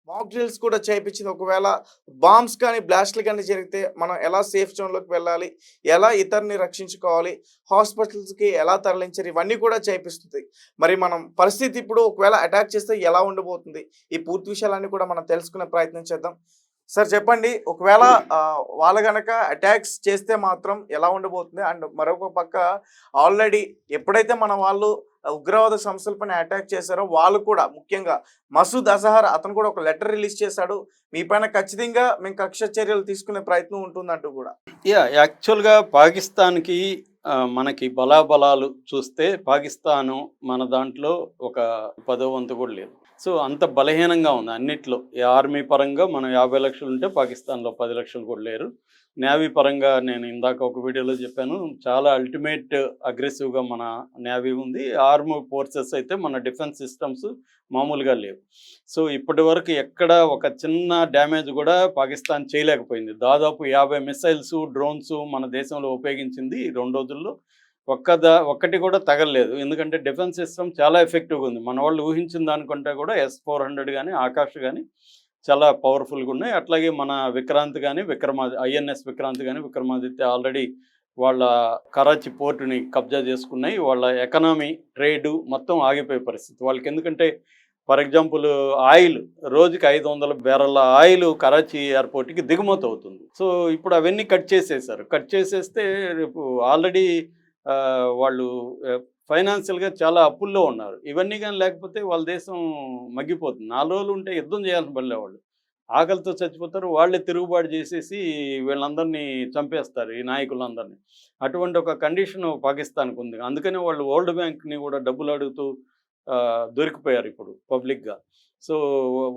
మాక్ drills కూడా చేపించింది. ఒకవేళ bombs కానీ, బ్లాస్ట్‌లు గాని జరిగితే మనం ఎలా సేఫ్ జోన్‌లోకి వెళ్ళాలి? ఎలా ఇతరులని రక్షించుకోవాలి? హాస్పిటల్స్‌కి ఎలా తరలించారు? ఇవన్నీ కూడా చేపిస్తుంది. మరి మనం పరిస్థితి ఇప్పుడు ఒకవేళ అటాక్ చేస్తే ఎలా ఉండబోతుంది? ఈ పూర్తి విషయాలన్నీ కూడా మనం తెలుసుకునే ప్రయత్నం చేద్దాం. సార్ చెప్పండి. ఒకవేళ వాళ్ళు గనక అటాక్స్ చేస్తే మాత్రం ఎలా ఉండబోతుంది? అండ్ మరొక పక్క ఆల్రెడీ ఎప్పుడైతే మన వాళ్ళు ఉగ్రవాద సంస్థలపైన అటాక్ చేశారో వాళ్ళు కూడా ముఖ్యంగా మసూద్ అజహర్ అతను కూడా ఒక లెటర్ రిలీజ్ చేశాడు. మీ పైన ఖచ్చితంగా మేము కక్ష చర్యలు తీసుకునే ప్రయత్నం ఉంటుందంటూ కూడా. యాక్చువల్‌గా పాకిస్తాన్‌కి మనకి బలాబలాలు చూస్తే పాకిస్తాను మన దాంట్లో ఒక పదో వంతు కూడా లేదు. సో, అంత బలహీనంగా ఉంది అన్నిట్లో. ఈ ఆర్మీ పరంగా మనం 50 లక్షలు ఉంటే పాకిస్తాన్‌లో 10 లక్షలు కూడా లేరు. నేవీ పరంగా నేను ఇందాక ఒక వీడియోలో చెప్పాను. చాలా అల్టిమేట్ అగ్రెసివ్‌గా మన నేవీ ఉంది. ఆర్మ్ ఫోర్సెస్ అయితే మన డిఫెన్స్ సిస్టమ్స్ మామూలుగా లేవు. సో, ఇప్పటివరకు ఎక్కడ ఒక చిన్న డ్యామేజ్ కూడా పాకిస్తాన్ చేయలేకపోయింది. దాదాపు 50 మిసైల్స్, డ్రోన్స్ మన దేశంలో ఉపయోగించింది ఈ 2 రోజుల్లో. ఒక్కటి కూడా తగలలేదు. ఎందుకంటే డిఫెన్స్ సిస్టమ్ చాలా ఎఫెక్టివ్‌గా ఉంది. మన వాళ్ళు ఊహించిన దానికంటే కూడా S-400 గాని, ఆకాష్ గాని చాలా పవర్‌ఫుల్‌గా ఉన్నాయి. అట్లాగే మన విక్రాంత్ గాని, ఐఎన్ఎస్ విక్రాంత్ గాని, విక్రమాదిత్య ఆల్రెడీ వాళ్ళ కరాచీ పోర్టుని కబ్జా చేసుకున్నాయి. వాళ్ళ ఎకనామీ, ట్రేడు మొత్తం ఆగిపోయే పరిస్థితి. వాళ్ళకి ఎందుకంటే ఫర్ ఎగ్జాంపుల్ ఆయిల్ రోజుకి 500 బ్యారెల్ల ఆయిల్ కరాచీ ఎయిర్‌పోర్ట్‌కి దిగుమతి అవుతుంది. సో, ఇప్పుడు అవన్నీ కట్ చేసేశారు. కట్ చేసేస్తే రేపు ఆల్రెడీ వాళ్ళు ఫైనాన్షియల్‌గా చాలా అప్పుల్లో ఉన్నారు. ఇవన్నీ గాని లేకపోతే వాళ్ళ దేశం మగ్గిపోతుంది. 4 రోజులు ఉంటే యుద్ధం చేయాల్సిన పనిలే వాళ్ళు. ఆకలితో చచ్చిపోతారు. వాళ్ళే తిరుగుబాటు చేసేసి వీళ్ళందరినీ చంపేస్తారు, ఈ నాయకులందరినీ. అటువంటి ఒక కండిషన్ పాకిస్తాన్‌కి ఉంది. అందుకనే వాళ్ళు వరల్డ్ బ్యాంక్‌ని కూడా డబ్బులు అడుగుతూ దొరికిపోయారు ఇప్పుడు పబ్లిక్‌గా. సో,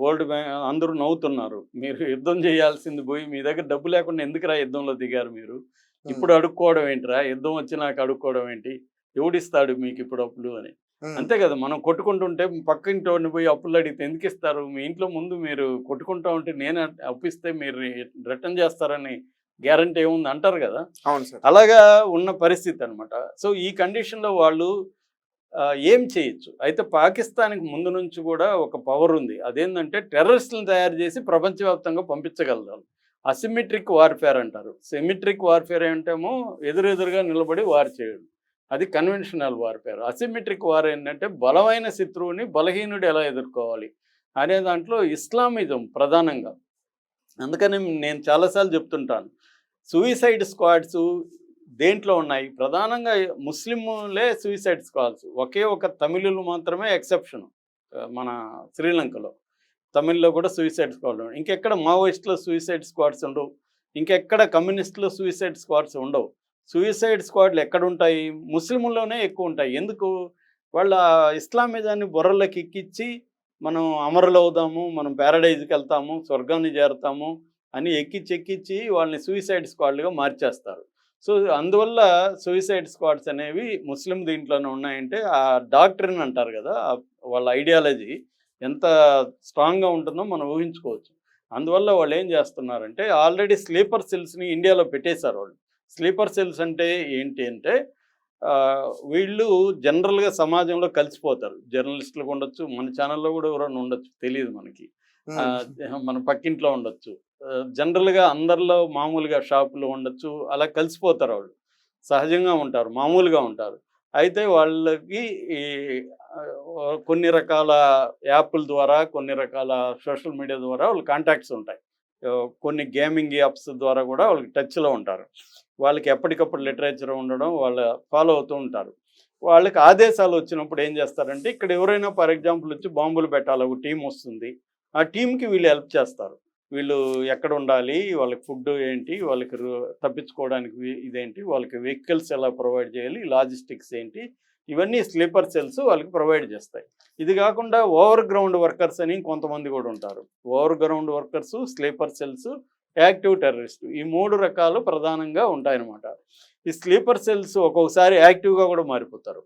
వరల్డ్ బ్యాంక్ అందరూ నవ్వుతున్నారు. మీరు యుద్ధం చేయాల్సింది పోయి మీ దగ్గర డబ్బు లేకుండా ఎందుకురా యుద్ధంలో దిగారు మీరు? హ్మ్. ఇప్పుడు అడుక్కోవడం ఏంట్రా? యుద్ధం వచ్చినాక అడుక్కోవడం ఏంటి? ఎవడిస్తాడు మీకిప్పుడు అప్పులు అని. హ్మ్. అంతే కదా! మనం కొట్టుకుంటుంటే పక్కింటోడిని పోయి అప్పులు అడిగితే ఎందుకిస్తారు? మీ ఇంట్లో ముందు మీరు కొట్టుకుంటా ఉంటే నేను అప్పిస్తే మీరు రిటర్న్ చేస్తారని గ్యారంటీ ఏముంది అంటారు కదా! అవును సార్. అలాగా ఉన్న పరిస్థితి అనమాట. సో, ఈ కండిషన్‌లో వాళ్ళు ఏం చేయొచ్చు? అయితే పాకిస్తాన్‌కి ముందు నుంచి కూడా ఒక పవర్ ఉంది. అదేంటంటే టెర్రరిస్టులను తయారు చేసి ప్రపంచవ్యాప్తంగా పంపించగలరు. అసిమెట్రిక్ వార్‌ఫేర్ అంటారు. సిమెట్రిక్ వార్‌ఫేర్ ఏంటేమో ఎదురెదురుగా నిలబడి వార్ చేయడం. అది కన్వెన్షనల్ వార్‌ఫేర్. అసిమెట్రిక్ వార్ ఏంటంటే బలమైన శత్రువుని బలహీనుడు ఎలా ఎదుర్కోవాలి అనే దాంట్లో ఇస్లామిజం ప్రధానంగా. అందుకని నేను చాలా సార్లు చెప్తుంటాను. సూయిసైడ్ స్క్వాడ్స్ దేంట్లో ఉన్నాయి? ప్రధానంగా ముస్లింలే సూయిసైడ్ స్క్వాడ్స్. ఒకే ఒక తమిళులు మాత్రమే ఎక్సెప్షన్. మన శ్రీలంకలో. తమిళ్‌లో కూడా సూయిసైడ్ స్క్వాడ్. ఇంకెక్కడ మావోయిస్ట్‌లో సూయిసైడ్ స్క్వాడ్స్ ఉండవు. ఇంకెక్కడ కమ్యూనిస్ట్‌లో సూయిసైడ్ స్క్వాడ్స్ ఉండవు. సూయిసైడ్ స్క్వాడ్‌లు ఎక్కడుంటాయి? ముస్లిముల్లోనే ఎక్కువుంటాయి. ఎందుకు? వాళ్ళ ఇస్లామిజాన్ని బుర్రలోకి ఎక్కిచ్చి మనం అమరులవుదాము, మనం పారడైజ్‌కెళ్తాము, స్వర్గాన్ని చేరతాము అని ఎక్కిచ్చి వాళ్ళని సూయిసైడ్ స్క్వాడ్‌లుగా మార్చేస్తారు. సో, అందువల్ల సూయిసైడ్ స్క్వాడ్స్ అనేవి ముస్లిం దీంట్లోనే ఉన్నాయంటే ఆ డాక్ట్రిన్ అంటారు కదా! వాళ్ళ ఐడియాలజీ ఎంత స్ట్రాంగ్‌గా ఉంటుందో మనం ఊహించుకోవచ్చు. అందువల్ల వాళ్ళేం జేస్తున్నారంటే ఆల్రెడీ స్లీపర్ సెల్స్‌ని ఇండియాలో పెట్టేశారు వాళ్ళు. స్లీపర్ సెల్స్ అంటే ఏంటి అంటే వీళ్ళు జనరల్‌గా సమాజంలో కలిసిపోతారు. జర్నలిస్టులుగా ఉండొచ్చు, మన ఛానెల్‌లో గూడా ఎవరైనా ఉండొచ్చు తెలీదు మనకి. హ్మ్. మన పక్కింట్లో ఉండొచ్చు. జనరల్‌గా అందరిలో మామూలుగా షాపులో ఉండొచ్చు. అలా కలిసిపోతారు వాళ్ళు. సహజంగా ఉంటారు. మామూలుగా ఉంటారు. అయితే వాళ్ళకి ఈ కొన్ని రకాల యాపుల ద్వారా, కొన్ని రకాల సోషల్ మీడియా ద్వారా వాళ్ళ కాంటాక్ట్స్ ఉంటాయి. కొన్ని గేమింగ్ యాప్స్ ద్వారా గూడా వాళ్ళకి టచ్‌లో ఉంటారు. వాళ్ళకి ఎప్పటికప్పుడు లిటరేచర్ ఉండడం, వాళ్ళు ఫాలో అవుతూ ఉంటారు. వాళ్ళకి ఆదేశాలు వచ్చినప్పుడు ఏం చేస్తారంటే, ఇక్కడ ఎవరైనా ఫర్ ఎగ్జాంపుల్ వచ్చి బాంబులు పెట్టాలి, ఒక టీమ్ వస్తుంది. ఆ టీమ్‌కి వీళ్ళు హెల్ప్ చేస్తారు. వీళ్ళు ఎక్కడుండాలి, వాళ్ళకి ఫుడ్డు ఏంటి, వాళ్ళకి తప్పించుకోవడానికి ఇదేంటి, వాళ్ళకి వెహికల్స్ ఎలా ప్రొవైడ్ చేయాలి, లాజిస్టిక్స్ ఏంటి, ఇవన్నీ స్లీపర్ సెల్స్ వాళ్ళకి ప్రొవైడ్ చేస్తాయి. ఇది కాకుండా ఓవర్ గ్రౌండ్ వర్కర్స్ అని కొంతమంది కూడా ఉంటారు. Over ground workers, sleeper cells, active terrorist ఈ 3 రకాలు ప్రధానంగా ఉంటాయన్నమాట. ఈ స్లీపర్ సెల్స్ ఒక్కొక్కసారి యాక్టివ్‌గా కూడా మారిపోతారు.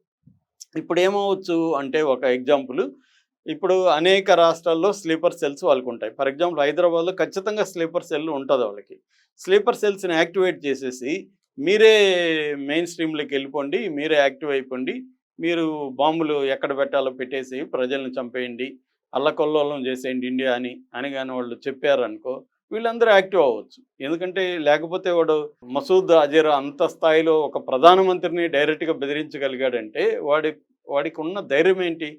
ఇప్పుడు ఏమవ్వచ్చు అంటే ఒక ఎగ్జాంపుల్, ఇప్పుడు అనేక రాష్ట్రాల్లో స్లీపర్ సెల్స్ వాళ్ళకుంటాయి. ఫర్ ఎగ్జాంపుల్ హైదరాబాద్‌లో ఖచ్చితంగా స్లీపర్ సెల్ ఉంటది వాళ్ళకి. స్లీపర్ సెల్స్‌ని యాక్టివేట్ చేసేసి మీరే మెయిన్ స్ట్రీమ్‌లోకి వెళ్ళిపోండి, మీరే యాక్టివ్ అయిపోండి, మీరు బాంబులు ఎక్కడ పెట్టాలో పెట్టేసి ప్రజల్ని చంపేయండి అల్లకల్లోలం చేసేయండి ఇండియా అని కానీ వాళ్ళు చెప్పారనుకో, వీళ్ళందరూ యాక్టివ్ అవ్వచ్చు. ఎందుకంటే లేకపోతే వాడు మసూద్ అజర్ అంత స్థాయిలో ఒక ప్రధానమంత్రిని డైరెక్ట్గా బెదిరించగలిగాడంటే వాడికి ఉన్న ధైర్యం ఏంటి?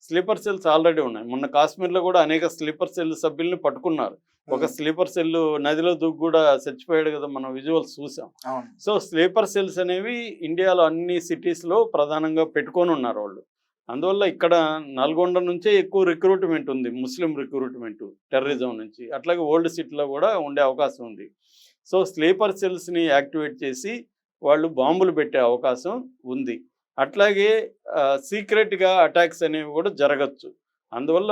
స్లీపర్ సెల్స్ ఆల్రెడీ ఉన్నాయి. మొన్న కాశ్మీర్లో కూడా అనేక స్లీపర్ సెల్ సభ్యుల్ని పట్టుకున్నారు. ఒక స్లీపర్ సెల్ నదిలో దూకి కూడా చచ్చిపోయాడు కదా, మనం విజువల్స్ చూసాం. అవును. సో స్లీపర్ సెల్స్ అనేవి ఇండియాలో అన్ని సిటీస్లో ప్రధానంగా పెట్టుకొని ఉన్నారు వాళ్ళు. అందువల్ల ఇక్కడ నల్గొండ నుంచే ఎక్కువ రిక్రూట్మెంట్ ఉంది, ముస్లిం రిక్రూట్మెంట్ టెర్రరిజం నుంచి. అట్లాగే ఓల్డ్ సిటీలో కూడా ఉండే అవకాశం ఉంది. సో స్లీపర్ సెల్స్ని యాక్టివేట్ చేసి వాళ్ళు బాంబులు పెట్టే అవకాశం ఉంది. అట్లాగే సీక్రెట్గా అటాక్స్ అనేవి కూడా జరగచ్చు. అందువల్ల